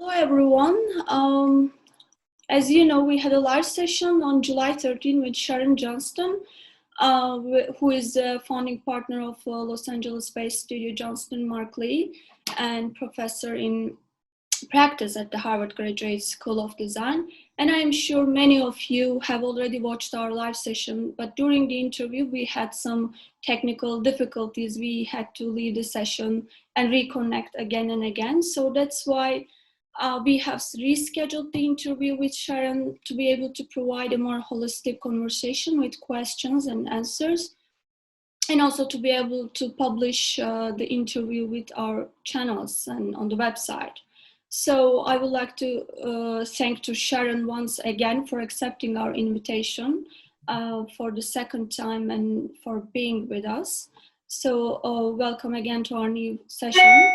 Hello, everyone. As you know, we had a live session on July 13 with Sharon Johnston, who is a founding partner of Los Angeles-based studio Johnston Marklee and professor in practice at the Harvard Graduate School of Design. And I am sure many of you have already watched our live session, but during the interview, we had some technical difficulties. We had to leave the session and reconnect again and again. So that's why we have rescheduled the interview with Sharon to be able to provide a more holistic conversation with questions and answers, and also to be able to publish the interview with our channels and on the website. So I would like to thank to Sharon once again for accepting our invitation for the second time and for being with us. So welcome again to our new session.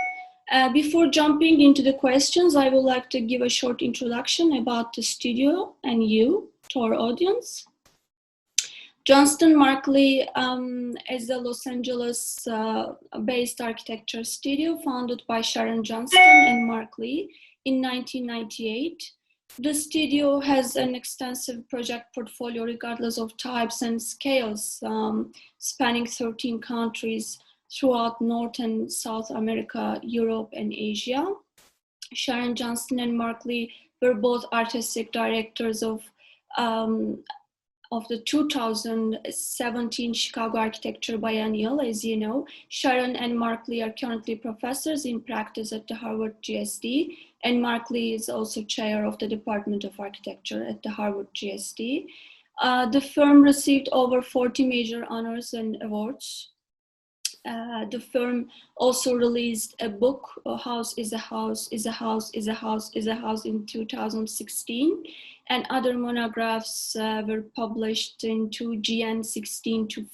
Before jumping into the questions, I would like to give a short introduction about the studio and you to our audience. Johnston Marklee is a Los Angeles-based architecture studio founded by Sharon Johnston and Marklee in 1998. The studio has an extensive project portfolio regardless of types and scales, spanning 13 countries throughout North and South America, Europe, and Asia. Sharon Johnston and Marklee were both artistic directors of the 2017 Chicago Architecture Biennial. As you know, Sharon and Marklee are currently professors in practice at the Harvard GSD, and Marklee is also chair of the Department of Architecture at the Harvard GSD. The firm received over 40 major honors and awards. The firm also released a book, A House is a House, is a House, is a House, is a House in 2016. And other monographs were published in 2GN16 to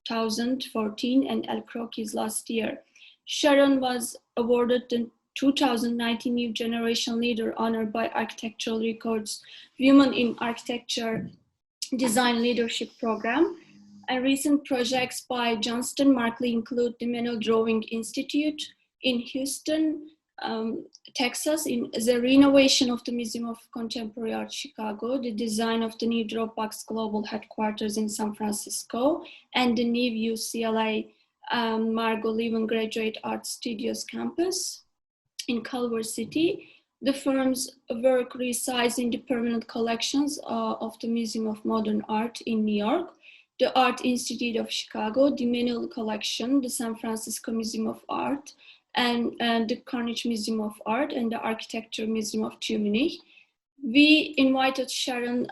2014 and El Croquis last year. Sharon was awarded the 2019 New Generation Leader honor by Architectural Records Women in Architecture Design Leadership Program. And recent projects by Johnston Marklee include the Manual Drawing Institute in Houston, Texas, in the renovation of the Museum of Contemporary Art Chicago, the design of the new Dropbox Global Headquarters in San Francisco, and the new UCLA Margot Levin Graduate Art Studios campus in Culver City. The firm's work resides in the permanent collections of the Museum of Modern Art in New York, the Art Institute of Chicago, the Manual Collection, the San Francisco Museum of Art, and the Carnegie Museum of Art, and the Architecture Museum of Munich. We invited Sharon,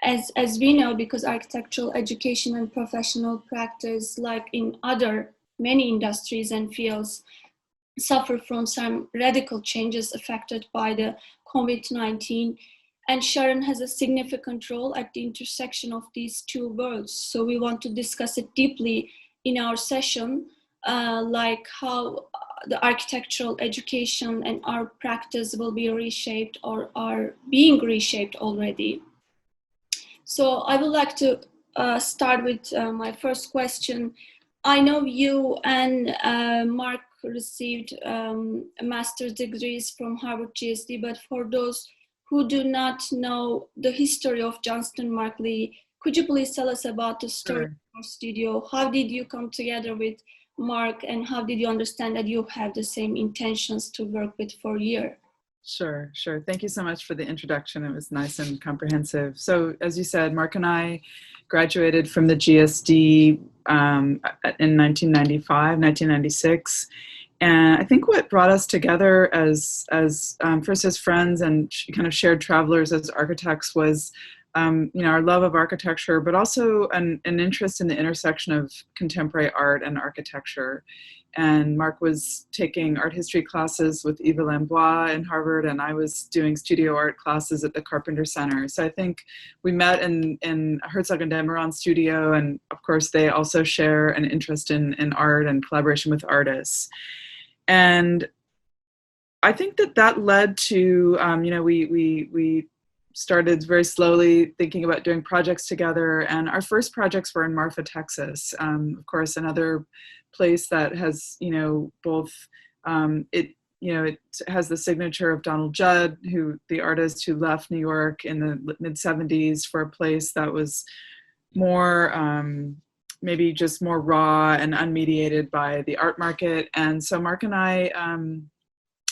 as we know, because architectural education and professional practice, like in other many industries and fields, suffer from some radical changes affected by the COVID-19. And Sharon has a significant role at the intersection of these two worlds. So we want to discuss it deeply in our session, like how the architectural education and our practice will be reshaped or are being reshaped already. So I would like to start with my first question. I know you and Mark received master's degrees from Harvard GSD, but for those who do not know the history of Johnston Marklee, could you please tell us about the story of your studio? How did you come together with Mark, and how did you understand that you have the same intentions to work with for a year? Sure. Thank you so much for the introduction. It was nice and comprehensive. So as you said, Mark and I graduated from the GSD in 1996. And I think what brought us together as first as friends and kind of shared travelers as architects was our love of architecture, but also an interest in the intersection of contemporary art and architecture. And Mark was taking art history classes with Eva Lambois in Harvard, and I was doing studio art classes at the Carpenter Center. So I think we met in Herzog and de Meuron studio, and of course they also share an interest in art and collaboration with artists. And I think that led to, we started very slowly thinking about doing projects together. And our first projects were in Marfa, Texas. Of course, another place that has, both, it it has the signature of Donald Judd, the artist who left New York in the mid-70s for a place that was more, maybe just more raw and unmediated by the art market. And so Mark and I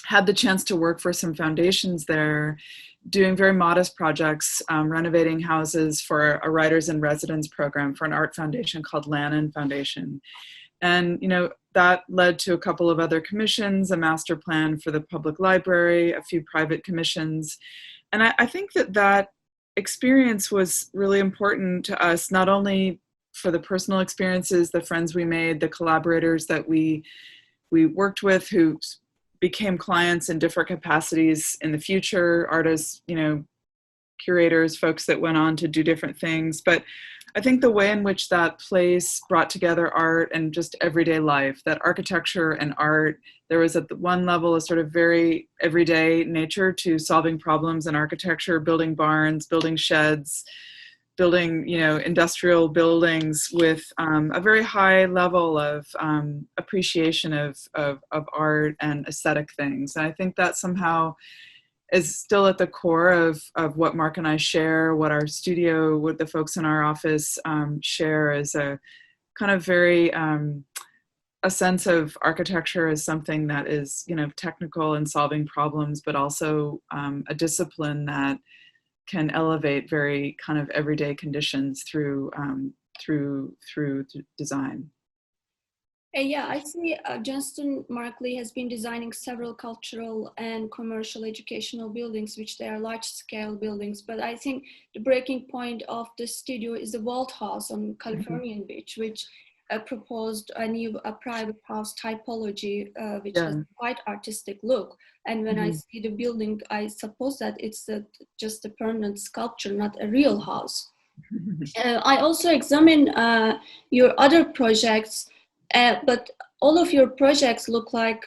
had the chance to work for some foundations there, doing very modest projects, renovating houses for a writers in residence program for an art foundation called Lannan Foundation. And, that led to a couple of other commissions, a master plan for the public library, a few private commissions. And I think that experience was really important to us, not only for the personal experiences, the friends we made, the collaborators that we worked with who became clients in different capacities in the future, artists, curators, folks that went on to do different things. But I think the way in which that place brought together art and just everyday life, that architecture and art, there was at the one level a sort of very everyday nature to solving problems in architecture, building barns, building sheds, building, industrial buildings with a very high level of appreciation of art and aesthetic things. And I think that somehow is still at the core of what Mark and I share, what our studio, what the folks in our office share, is a kind of very, a sense of architecture as something that is, technical and solving problems, but also a discipline that can elevate very kind of everyday conditions through design. Yeah, I see Johnston Marklee has been designing several cultural and commercial educational buildings, which they are large-scale buildings. But I think the breaking point of the studio is the Vault House on Californian Beach, which proposed a private house typology, which has a quite artistic look. And when I see the building, I suppose that it's just a permanent sculpture, not a real house. I also examine your other projects. But all of your projects look like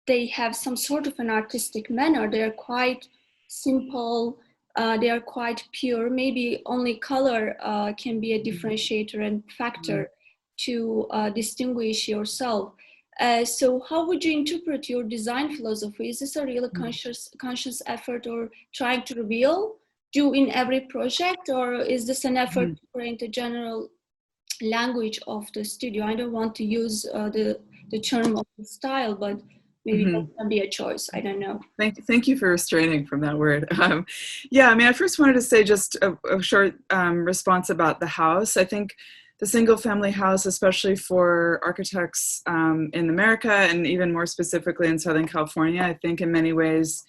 they have some sort of an artistic manner. They're quite simple, they are quite pure. Maybe only color can be a differentiator and factor to distinguish yourself. So how would you interpret your design philosophy? Is this a really conscious effort or trying to do in every project, or is this an effort to create a general language of the studio? I don't want to use the term of the style, but maybe that can be a choice. I don't know. Thank you for restraining from that word. I first wanted to say just a short response about the house. I think the single family house, especially for architects in America and even more specifically in Southern California, I think in many ways,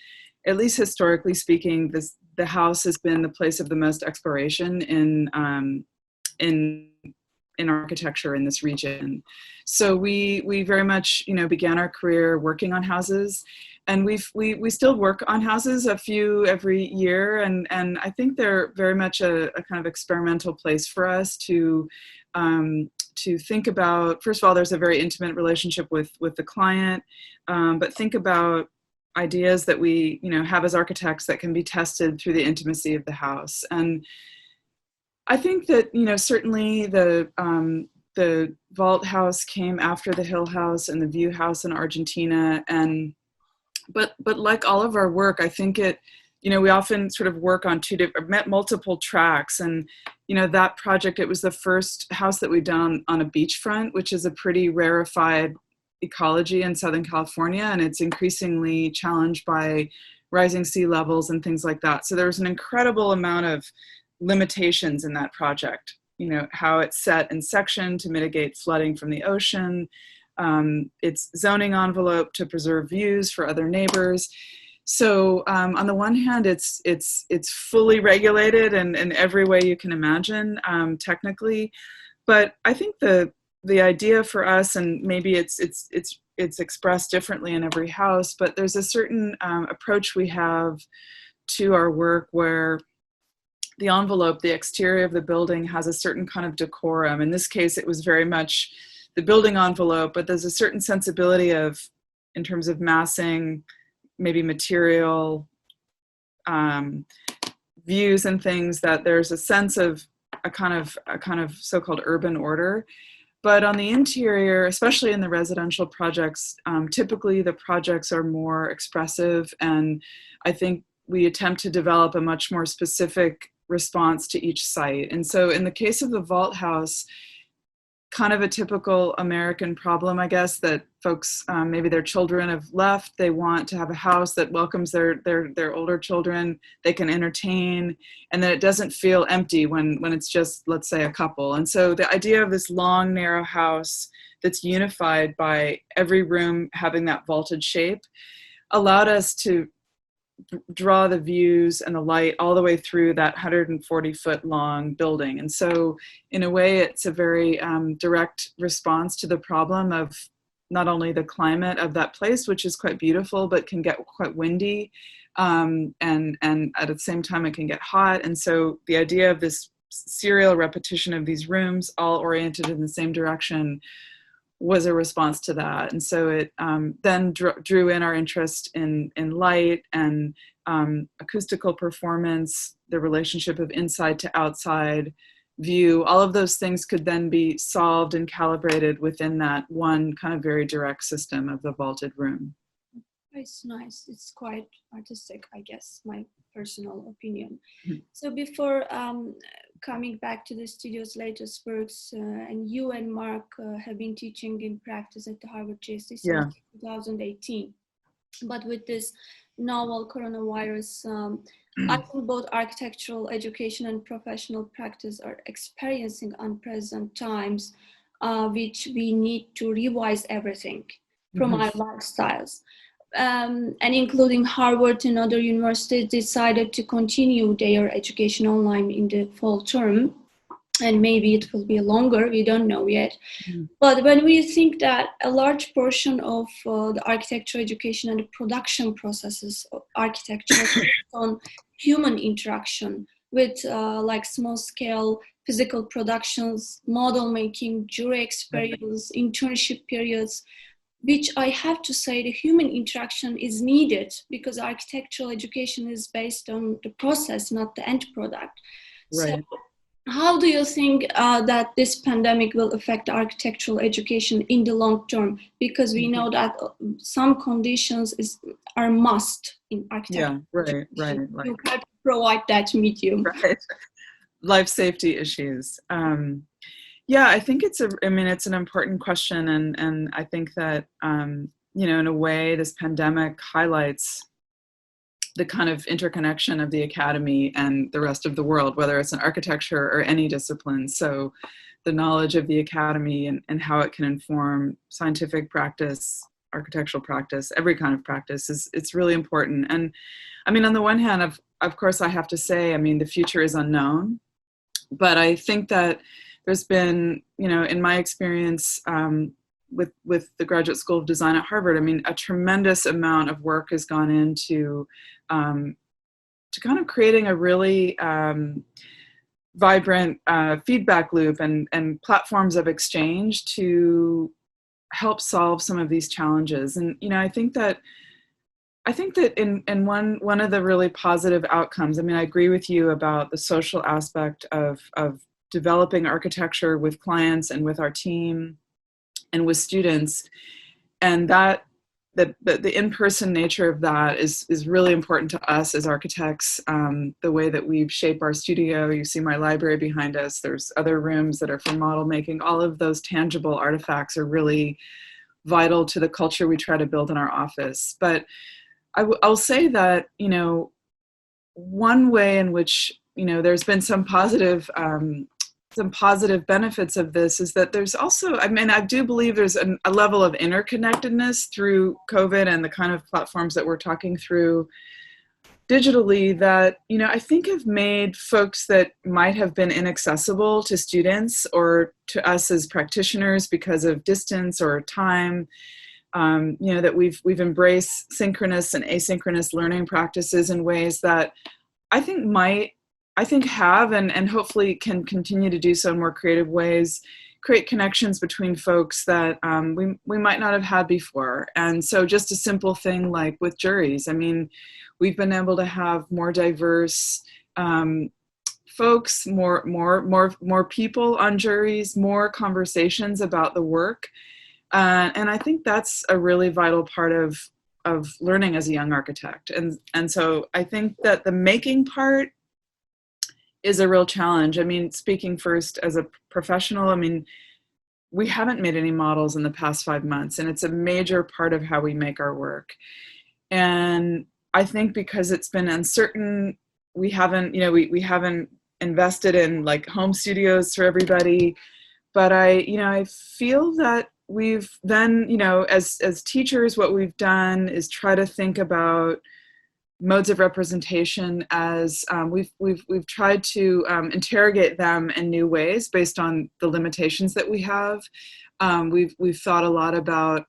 at least historically speaking, the house has been the place of the most exploration in architecture in this region. So we very much, began our career working on houses, and we still work on houses, a few every year. And I think they're very much a kind of experimental place for us to think about. First of all, there's a very intimate relationship with the client, but think about ideas that we, have as architects that can be tested through the intimacy of the house. And I think that, certainly the Vault House came after the Hill House and the View House in Argentina. But like all of our work, I think we often sort of work on multiple tracks. And, that project, it was the first house that we've done on a beachfront, which is a pretty rarefied ecology in Southern California. And it's increasingly challenged by rising sea levels and things like that. So there's an incredible amount of limitations in that project, how it's set in section to mitigate flooding from the ocean, its zoning envelope to preserve views for other neighbors. So on the one hand, it's fully regulated in every way you can imagine, technically, but I think the idea for us, and maybe it's expressed differently in every house, but there's a certain approach we have to our work where the envelope, the exterior of the building has a certain kind of decorum. In this case, it was very much the building envelope, but there's a certain sensibility in terms of massing, maybe material, views and things, that there's a sense of a kind of so-called urban order. But on the interior, especially in the residential projects, typically the projects are more expressive, and I think we attempt to develop a much more specific response to each site. And so in the case of the vault house, kind of a typical American problem, I guess, that folks, maybe their children have left, they want to have a house that welcomes their older children, they can entertain, and that it doesn't feel empty when it's just, let's say, a couple. And so the idea of this long, narrow house that's unified by every room having that vaulted shape allowed us to draw the views and the light all the way through that 140-foot long building. And so in a way, it's a very direct response to the problem of not only the climate of that place, which is quite beautiful, but can get quite windy. And at the same time, it can get hot. And so the idea of this serial repetition of these rooms all oriented in the same direction was a response to that. And so it then drew in our interest in light and acoustical performance, the relationship of inside to outside view. All of those things could then be solved and calibrated within that one kind of very direct system of the vaulted room. It's nice. It's quite artistic, I guess, my personal opinion. Mm-hmm. So before coming back to the studio's latest works, and you and Mark have been teaching in practice at the Harvard JSC since 2018. But with this novel coronavirus, I think both architectural education and professional practice are experiencing unprecedented times, which we need to revise everything from our lifestyles. And including Harvard and other universities decided to continue their education online in the fall term, and maybe it will be longer, we don't know yet. But when we think that a large portion of the architectural education and the production processes of architecture on human interaction with like small scale physical productions, model making, jury experience, internship periods, which I have to say the human interaction is needed because architectural education is based on the process, not the end product. Right. So how do you think that this pandemic will affect architectural education in the long term? Because we know that some conditions are must in architecture. Yeah, right. You have to provide that medium. Right. Life safety issues. Yeah, I think it's an important question, and I think that in a way, this pandemic highlights the kind of interconnection of the academy and the rest of the world, whether it's in architecture or any discipline. So the knowledge of the academy and how it can inform scientific practice, architectural practice, every kind of practice it's really important. And I mean, on the one hand, of course, I have to say, I mean, the future is unknown, but I think that there's been, in my experience with the Graduate School of Design at Harvard, I mean, a tremendous amount of work has gone into to kind of creating a really vibrant feedback loop and platforms of exchange to help solve some of these challenges. And, I think that in one of the really positive outcomes, I mean, I agree with you about the social aspect of developing architecture with clients and with our team and with students, and that the in-person nature of that is really important to us as architects. The way that we shape our studio, you see my library behind us, there's other rooms that are for model making, all of those tangible artifacts are really vital to the culture we try to build in our office. But I'll say that, one way in which, there's been some positive benefits of this is that there's also, I mean, I do believe there's a level of interconnectedness through COVID and the kind of platforms that we're talking through digitally that, I think have made folks that might have been inaccessible to students or to us as practitioners because of distance or time, that we've embraced synchronous and asynchronous learning practices in ways that I think have and hopefully can continue to do so in more creative ways, create connections between folks that we might not have had before. And so just a simple thing like with juries, I mean, we've been able to have more diverse folks, more people on juries, more conversations about the work. And I think that's a really vital part of learning as a young architect. And so I think that the making part is a real challenge. I mean, speaking first as a professional, I mean, we haven't made any models in the past 5 months, and it's a major part of how we make our work. And I think because it's been uncertain, we haven't, we haven't invested in like home studios for everybody. But I feel that we've then, as teachers, what we've done is try to think about modes of representation as we've tried to interrogate them in new ways based on the limitations that we have. We've thought a lot about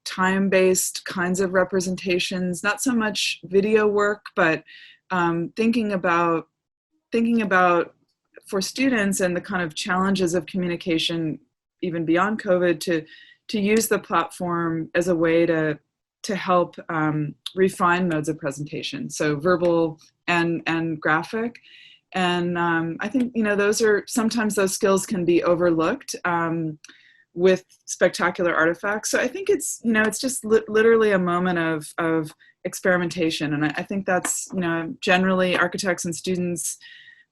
time-based kinds of representations, not so much video work, but thinking about for students and the kind of challenges of communication even beyond COVID to use the platform as a way to help refine modes of presentation, so verbal and graphic. And I think, sometimes those skills can be overlooked with spectacular artifacts. So I think it's just literally a moment of experimentation. And I think that's, generally architects and students,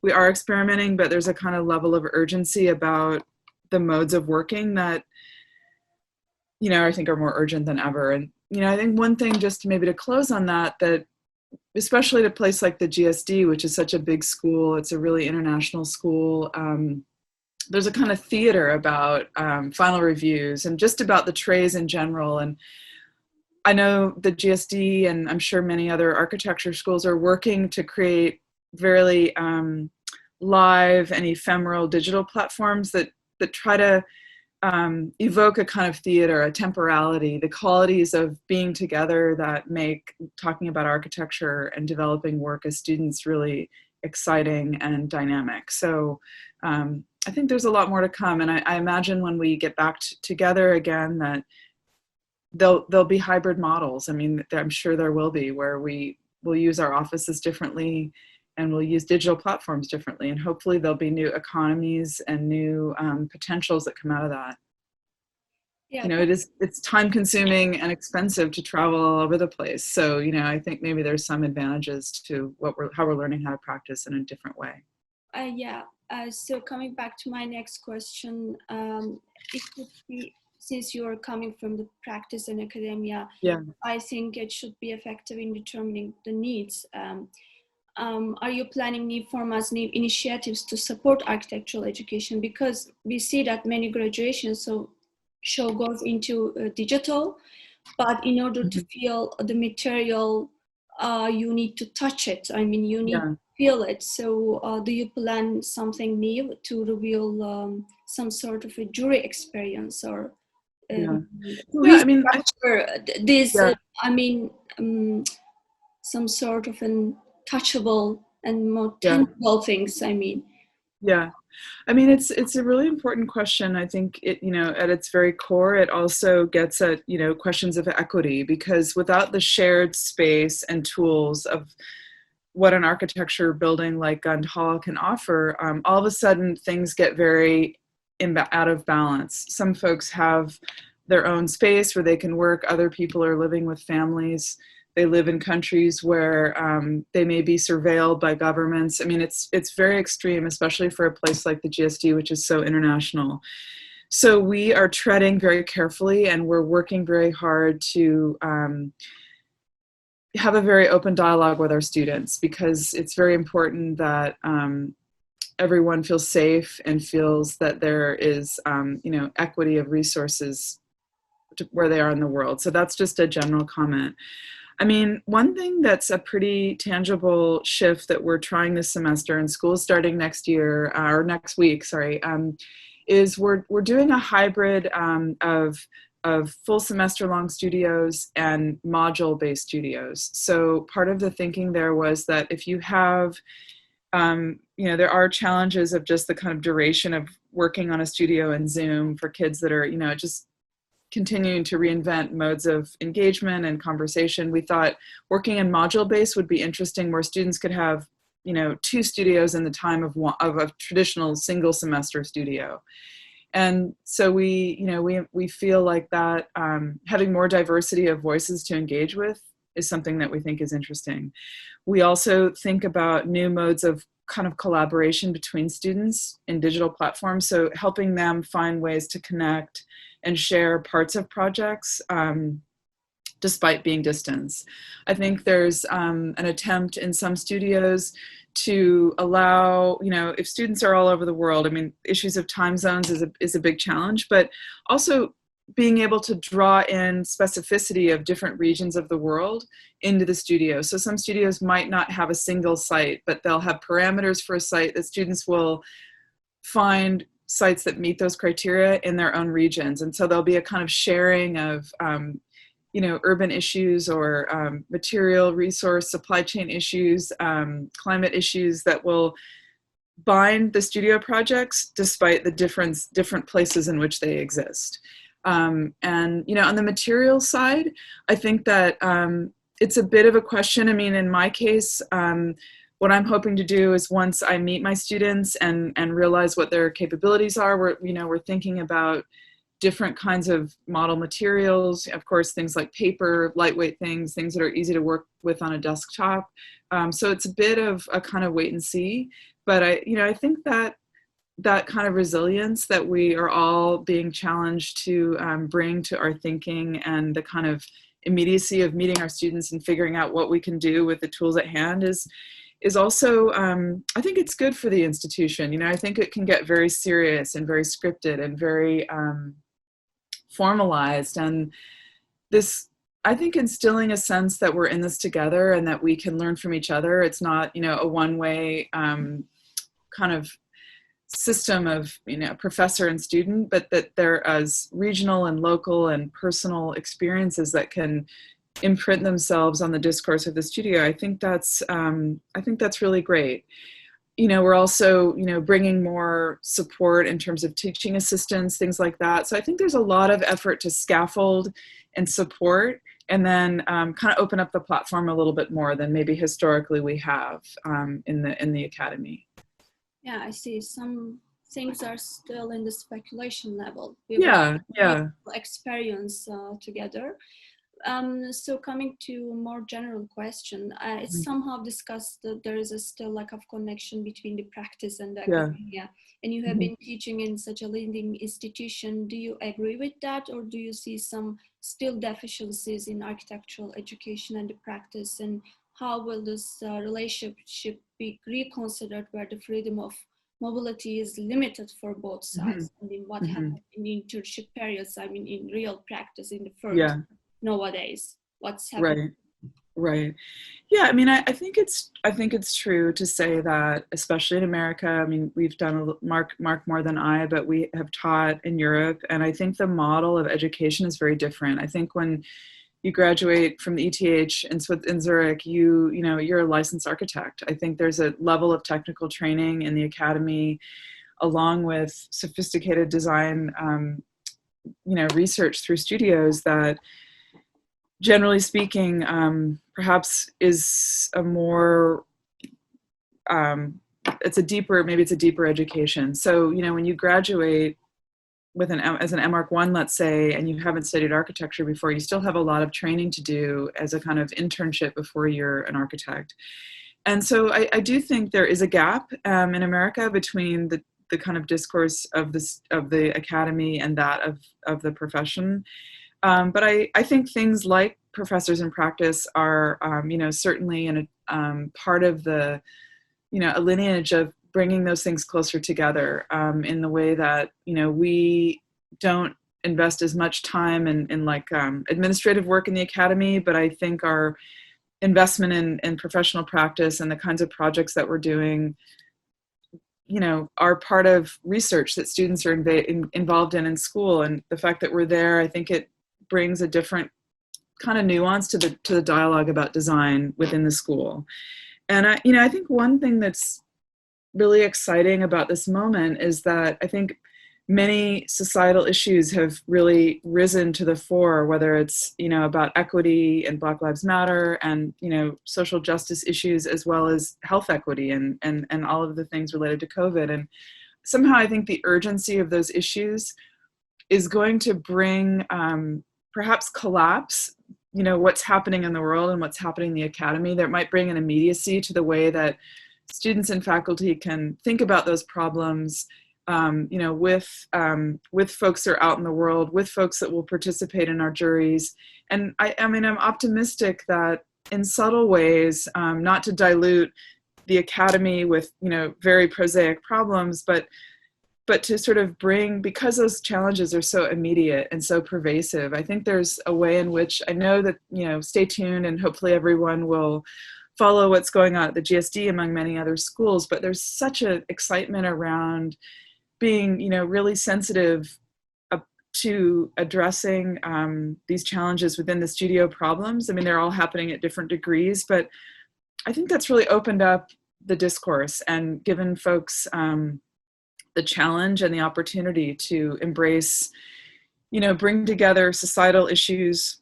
we are experimenting, but there's a kind of level of urgency about the modes of working that, I think are more urgent than ever. And, I think one thing just maybe to close on that especially at a place like the GSD, which is such a big school, it's a really international school, there's a kind of theater about final reviews and just about the trays in general. And I know the GSD, and I'm sure many other architecture schools, are working to create very live and ephemeral digital platforms that try to evoke a kind of theater, a temporality, the qualities of being together that make talking about architecture and developing work as students really exciting and dynamic. So I think there's a lot more to come. And I imagine when we get back together again that there'll be hybrid models. I mean, I'm sure there will be, where we will use our offices differently and we'll use digital platforms differently. And hopefully there'll be new economies and new potentials that come out of that. Yeah. It's time consuming and expensive to travel all over the place. So, I think maybe there's some advantages to how we're learning how to practice in a different way. So coming back to my next question, it would be, since you are coming from the practice and academia, I think it should be effective in determining the needs. Are you planning new formats, new initiatives to support architectural education? Because we see that many graduations show goes into digital, but in order to feel the material, you need to touch it. I mean, you need to feel it. So do you plan something new to reveal some sort of a jury experience or some sort of an touchable and more tangible things, I mean. Yeah. I mean, it's a really important question. I think it, at its very core, it also gets at, questions of equity, because without the shared space and tools of what an architecture building like Gund Hall can offer, all of a sudden things get very out of balance. Some folks have their own space where they can work. Other people are living with families. They live in countries where they may be surveilled by governments. I mean, it's very extreme, especially for a place like the GSD, which is so international. So we are treading very carefully, and we're working very hard to have a very open dialogue with our students, because it's very important that everyone feels safe and feels that there is, equity of resources where they are in the world. So that's just a general comment. I mean, one thing that's a pretty tangible shift that we're trying this semester, in school starting next year, or next week, is we're doing a hybrid of full semester long studios and module based studios. So part of the thinking there was that if you have, there are challenges of just the kind of duration of working on a studio in Zoom for kids that are, just continuing to reinvent modes of engagement and conversation. We thought working in module base would be interesting, where students could have 2 studios in the time of a traditional single semester studio. And so we feel like that having more diversity of voices to engage with is something that we think is interesting. We also think about new modes of kind of collaboration between students in digital platforms, so helping them find ways to connect and share parts of projects despite being distance. I think there's an attempt in some studios to allow, if students are all over the world, I mean, issues of time zones is a big challenge, but also being able to draw in specificity of different regions of the world into the studio. So some studios might not have a single site, but they'll have parameters for a site that students will find sites that meet those criteria in their own regions. And so there'll be a kind of sharing of urban issues or material resource, supply chain issues, climate issues that will bind the studio projects despite the different places in which they exist. And, on the material side, I think that it's a bit of a question. I mean, in my case, what I'm hoping to do is once I meet my students and realize what their capabilities are, we're thinking about different kinds of model materials, of course, things like paper, lightweight things that are easy to work with on a desktop. So it's a bit of a kind of wait and see, but I think that kind of resilience that we are all being challenged to bring to our thinking, and the kind of immediacy of meeting our students and figuring out what we can do with the tools at hand is also, I think it's good for the institution. I think it can get very serious and very scripted and very formalized, and this, I think, instilling a sense that we're in this together and that we can learn from each other. It's not, a one-way kind of system of professor and student, but that there as regional and local and personal experiences that can imprint themselves on the discourse of the studio. I think that's really great. We're also bringing more support in terms of teaching assistants, things like that. So I think there's a lot of effort to scaffold and support, and then kind of open up the platform a little bit more than maybe historically we have in the academy. Yeah, I see. Some things are still in the speculation level. Yeah. Experience together. So coming to a more general question, it's somehow discussed that there is still lack of connection between the practice and the academia. And you have been teaching in such a leading institution. Do you agree with that, or do you see some still deficiencies in architectural education and the practice? And how will this relationship be reconsidered, where the freedom of mobility is limited for both sides? I mean, what happened in internship periods? I mean, in real practice in the first nowadays, what's happening? Right. Yeah. I mean, I think it's true to say that, especially in America. I mean, we've done Mark more than I, but we have taught in Europe, and I think the model of education is very different. I think when you graduate from the ETH in Zurich, you're a licensed architect. I think there's a level of technical training in the academy, along with sophisticated design, research through studios, that, generally speaking, perhaps is a more, it's a deeper education. So, when you graduate with as an MArch-1, let's say, and you haven't studied architecture before, you still have a lot of training to do as a kind of internship before you're an architect. And so I do think there is a gap in America between the kind of discourse of the academy and that of the profession. But I think things like professors in practice are, certainly part of the, a lineage of bringing those things closer together, in the way that, we don't invest as much time in like administrative work in the academy, but I think our investment in professional practice and the kinds of projects that we're doing, are part of research that students are involved in school. And the fact that we're there, I think it brings a different kind of nuance to the dialogue about design within the school. And I think one thing that's really exciting about this moment is that I think many societal issues have really risen to the fore, whether it's, about equity and Black Lives Matter and, social justice issues, as well as health equity and all of the things related to COVID. And somehow I think the urgency of those issues is going to bring perhaps collapse, what's happening in the world and what's happening in the academy. That might bring an immediacy to the way that students and faculty can think about those problems, with folks that are out in the world, with folks that will participate in our juries. And I'm optimistic that in subtle ways, not to dilute the academy with, very prosaic problems, but to sort of bring, because those challenges are so immediate and so pervasive, I think there's a way in which, I know that, stay tuned and hopefully everyone will follow what's going on at the GSD among many other schools, but there's such an excitement around being, really sensitive to addressing these challenges within the studio problems. I mean, they're all happening at different degrees, but I think that's really opened up the discourse and given folks the challenge and the opportunity to embrace, bring together societal issues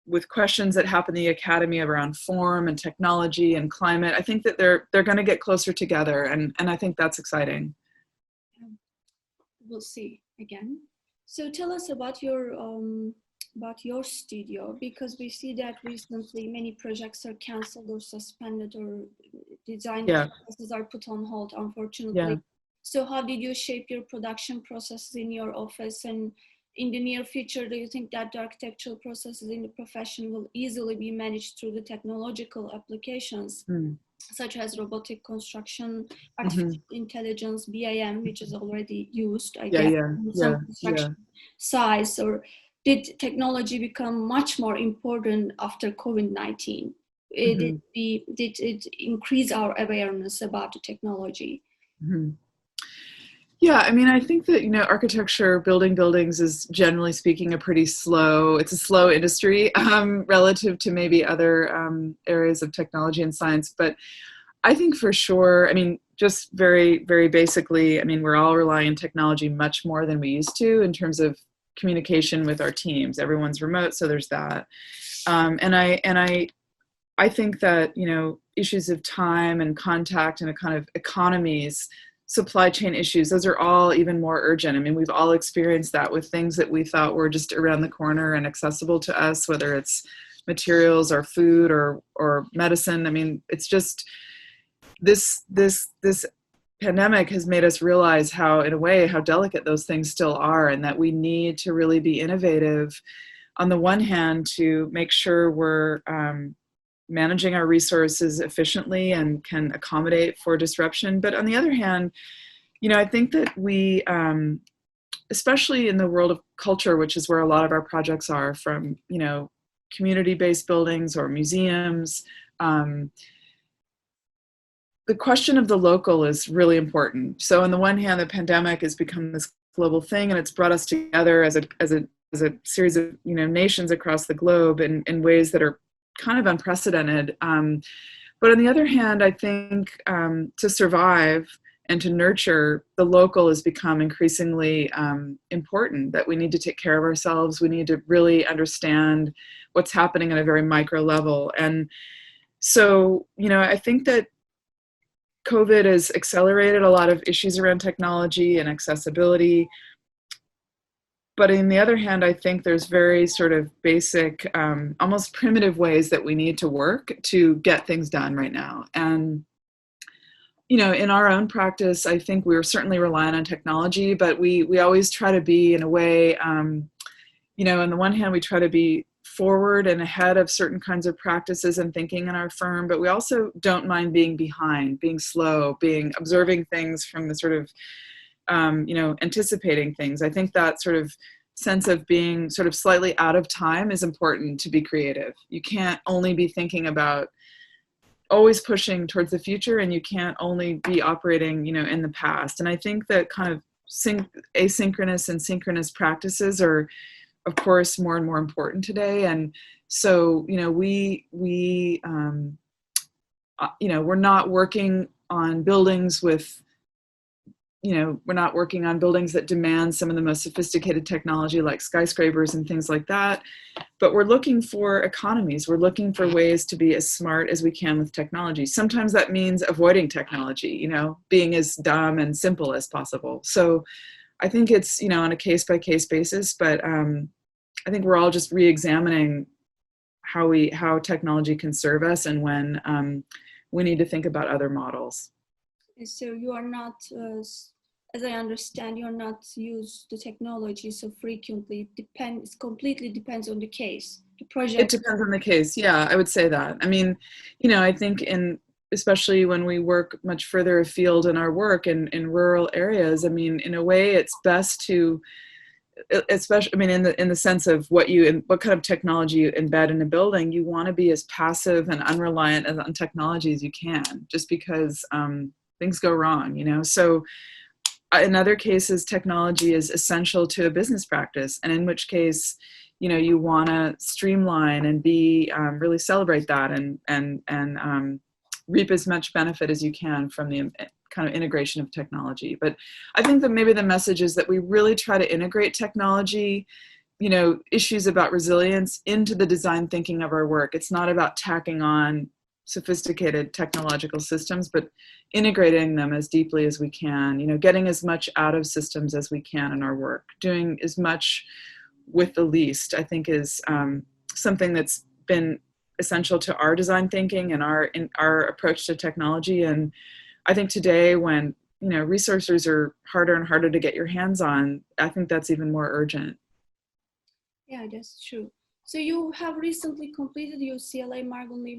with questions that happen in the academy around form and technology and climate. I think that they're going to get closer together, and I think that's exciting. We'll see again. So tell us about your studio, because we see that recently many projects are canceled or suspended, or design processes are put on hold, unfortunately. Yeah. So how did you shape your production processes in your office? And in the near future, do you think that the architectural processes in the profession will easily be managed through the technological applications, such as robotic construction, artificial intelligence, BIM, which is already used, I guess, in some construction sites? Or did technology become much more important after COVID-19? Did it increase our awareness about the technology? Yeah, I mean, I think that, architecture, building buildings is generally speaking it's a slow industry relative to maybe other areas of technology and science. But I think for sure, I mean, just very, very basically, I mean, we're all relying on technology much more than we used to in terms of communication with our teams. Everyone's remote, so there's that. And I think that, issues of time and contact and a kind of economies, supply chain issues, those are all even more urgent. I mean, we've all experienced that with things that we thought were just around the corner and accessible to us, whether it's materials or food or medicine. I mean, it's just this pandemic has made us realize how, in a way, how delicate those things still are, and that we need to really be innovative on the one hand to make sure we're managing our resources efficiently and can accommodate for disruption. But on the other hand, I think that we, especially in the world of culture, which is where a lot of our projects are, from, community-based buildings or museums, the question of the local is really important. So on the one hand, the pandemic has become this global thing, and it's brought us together as a series of, nations across the globe in ways that are kind of unprecedented. But on the other hand, I think to survive and to nurture, the local has become increasingly important, that we need to take care of ourselves. We need to really understand what's happening at a very micro level. And so, I think that COVID has accelerated a lot of issues around technology and accessibility. But on the other hand, I think there's very sort of basic, almost primitive ways that we need to work to get things done right now. And, in our own practice, I think we're certainly relying on technology, but we always try to be, in a way, on the one hand, we try to be forward and ahead of certain kinds of practices and thinking in our firm, but we also don't mind being behind, being slow, observing things from the sort of, anticipating things. I think that sort of sense of being sort of slightly out of time is important to be creative. You can't only be thinking about always pushing towards the future, and you can't only be operating, in the past. And I think that kind of asynchronous and synchronous practices are, of course, more and more important today. And so, we're not working on buildings with we're not working on buildings that demand some of the most sophisticated technology like skyscrapers and things like that, but we're looking for economies. We're looking for ways to be as smart as we can with technology. Sometimes that means avoiding technology, being as dumb and simple as possible. So I think it's, on a case-by-case basis, but I think we're all just re-examining how technology can serve us and when we need to think about other models. So you are not, as I understand, you're not use the technology so frequently. It completely depends on the case, the project. It depends on the case. Yeah, I would say that. I mean, I think especially when we work much further afield in our work in rural areas, I mean, in a way it's best to, especially, I mean, in the sense of what kind of technology you embed in a building, you want to be as passive and unreliant on technology as you can, just because things go wrong, So in other cases, technology is essential to a business practice, and in which case, you want to streamline and be really celebrate that and reap as much benefit as you can from the kind of integration of technology. But I think that maybe the message is that we really try to integrate technology, issues about resilience into the design thinking of our work. It's not about tacking on sophisticated technological systems, but integrating them as deeply as we can, getting as much out of systems as we can in our work, doing as much with the least, I think is something that's been essential to our design thinking and our approach to technology. And I think today when, resources are harder and harder to get your hands on, I think that's even more urgent. Yeah, that's true. So you have recently completed your CLA Marklee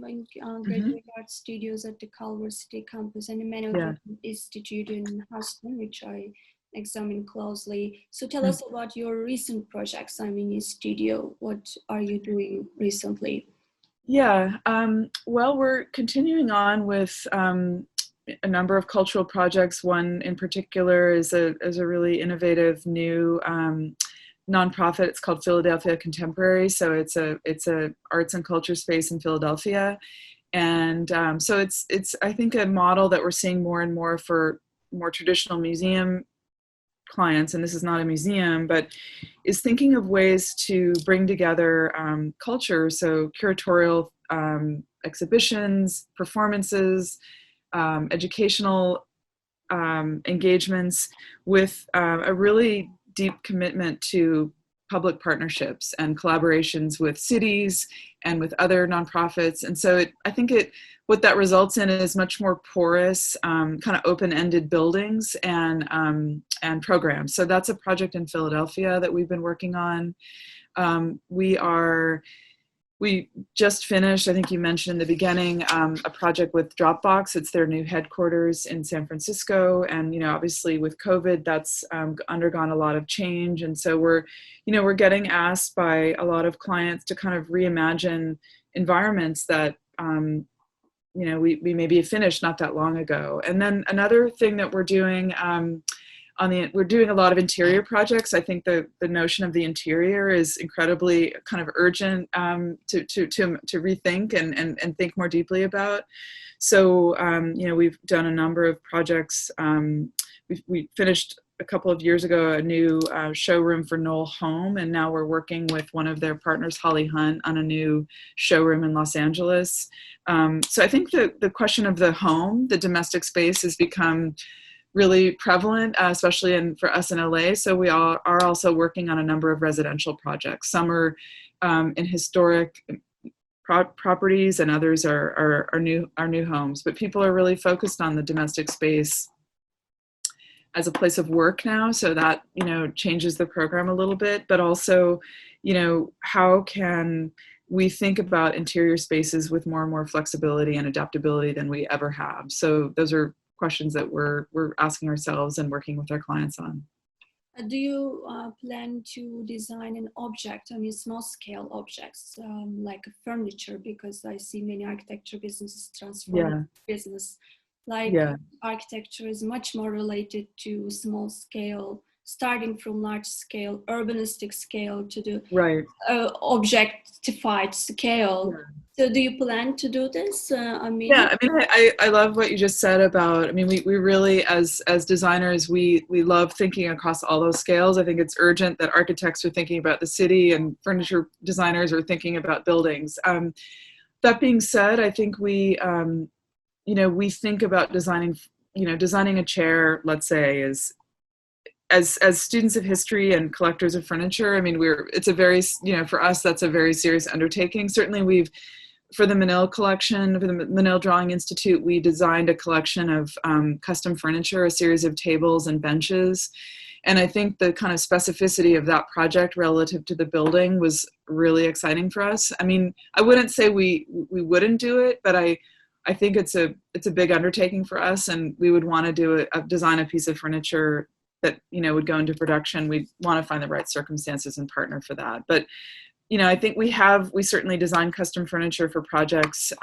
Graduate Art Studios at the Culver City campus and the Management Institute in Houston, which I examined closely. So tell us about your recent projects. In studio, what are you doing recently? Yeah, well, we're continuing on with a number of cultural projects. One in particular is a really innovative new nonprofit. It's called Philadelphia Contemporary. So it's a arts and culture space in Philadelphia, and so it's I think a model that we're seeing more and more for more traditional museum clients, and this is not a museum, but is thinking of ways to bring together culture, so curatorial exhibitions, performances, educational engagements with a really deep commitment to public partnerships and collaborations with cities and with other nonprofits. And so I think what that results in is much more porous, kind of open-ended buildings and programs. So that's a project in Philadelphia that we've been working on. We just finished, I think you mentioned in the beginning, a project with Dropbox. It's their new headquarters in San Francisco. And, obviously with COVID, that's undergone a lot of change. And so we're getting asked by a lot of clients to kind of reimagine environments that, we maybe finished not that long ago. And then another thing that we're doing, we're doing a lot of interior projects. I think the notion of the interior is incredibly kind of urgent to rethink and think more deeply about. So, we've done a number of projects. We finished a couple of years ago a new showroom for Knoll Home, and now we're working with one of their partners, Holly Hunt, on a new showroom in Los Angeles. So I think the question of the home, the domestic space, has become really prevalent, especially for us in LA. So we are also working on a number of residential projects. Some are in historic properties, and others are new homes. But people are really focused on the domestic space as a place of work now. So that changes the program a little bit. But also, how can we think about interior spaces with more and more flexibility and adaptability than we ever have? So those are questions that we're asking ourselves and working with our clients on. Do you plan to design an object, small scale objects, like furniture? Because I see many architecture businesses transform business. Architecture is much more related to small scale, starting from large scale, urbanistic scale to the objectified scale. So do you plan to do this? I mean, yeah, I mean, I love what you just said about, I mean, we really, as designers, we love thinking across all those scales. I think it's urgent that architects are thinking about the city and furniture designers are thinking about buildings. That being said, I think we, we think about designing, designing a chair, let's say, is, as students of history and collectors of furniture, I mean, it's a very, for us, that's a very serious undertaking. Certainly for the Manil collection, for the Manil Drawing Institute, we designed a collection of custom furniture, a series of tables and benches. And I think the kind of specificity of that project relative to the building was really exciting for us. I mean, I wouldn't say we wouldn't do it, but I think it's a big undertaking for us, and we would want to design a piece of furniture that, would go into production. We'd want to find the right circumstances and partner for that. But I think we certainly designed custom furniture for projects.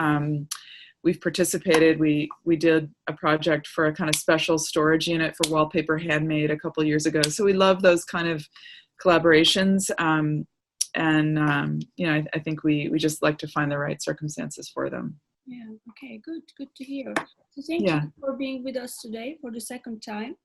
We've participated. We did a project for a kind of special storage unit for Wallpaper Handmade a couple of years ago. So we love those kind of collaborations. I think we just like to find the right circumstances for them. Yeah, okay, good to hear. So thank you for being with us today for the second time.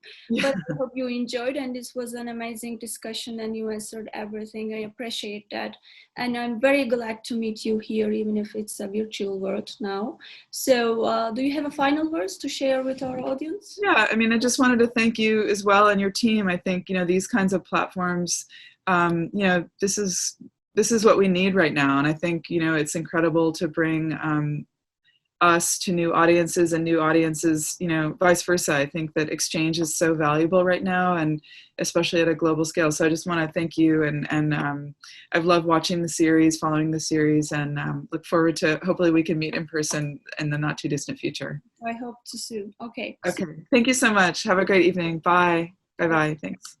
But I hope you enjoyed, and this was an amazing discussion and you answered everything. I appreciate that. And I'm very glad to meet you here, even if it's a virtual world now. So do you have a final words to share with our audience? Yeah, I mean, I just wanted to thank you as well and your team. I think, these kinds of platforms, this is what we need right now. And I think, it's incredible to bring us to new audiences and new audiences, vice versa. I think that exchange is so valuable right now, and especially at a global scale. So I just want to thank you, and I've loved watching the series, following the series, and look forward to hopefully we can meet in person in the not too distant future. I hope to soon. Okay. Okay. Thank you so much. Have a great evening. Bye. Bye-bye. Thanks.